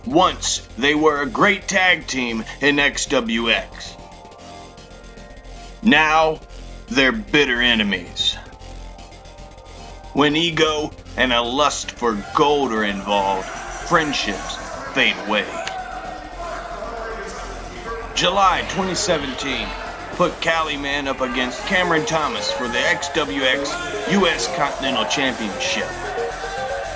Once they were a great tag team in XWX. Now they're bitter enemies. When ego and a lust for gold are involved, friendships fade away. July 2017 put Cali Man up against Cameron Thomas for the XWX US Continental Championship.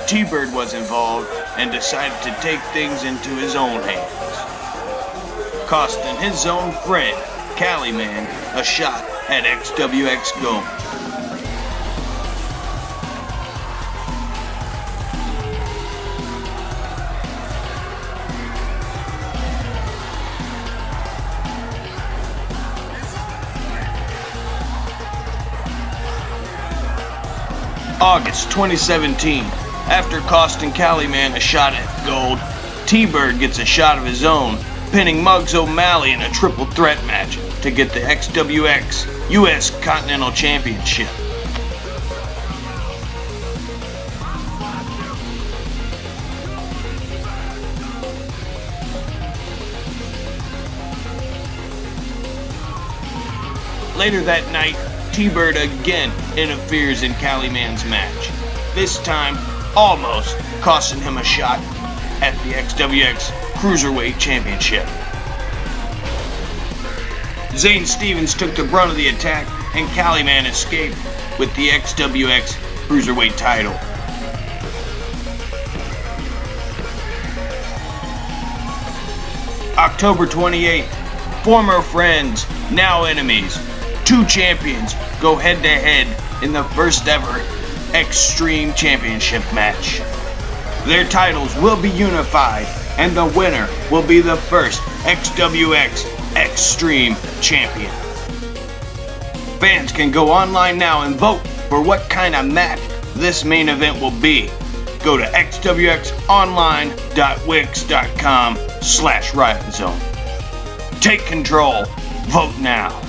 T-Bird was involved and decided to take things into his own hands, costing his own friend, Cali Man, a shot at XWX Gold. August 2017. After costing Cali Man a shot at gold, T-Bird gets a shot of his own, pinning Muggs O'Malley in a triple threat match to get the XWX US Continental Championship. Later that night, T-Bird again interferes in Cali Man's match, this time almost costing him a shot at the XWX Cruiserweight Championship. Zane Stevens took the brunt of the attack and Cali Man escaped with the XWX Cruiserweight title. October 28th, former friends, now enemies, two champions go head-to-head in the first ever Extreme Championship match. Their titles will be unified, and the winner will be the first XWX Extreme Champion. Fans can go online now and vote for what kind of match this main event will be. Go to xwxonline.wix.com/RiotZone. Take control. Vote now.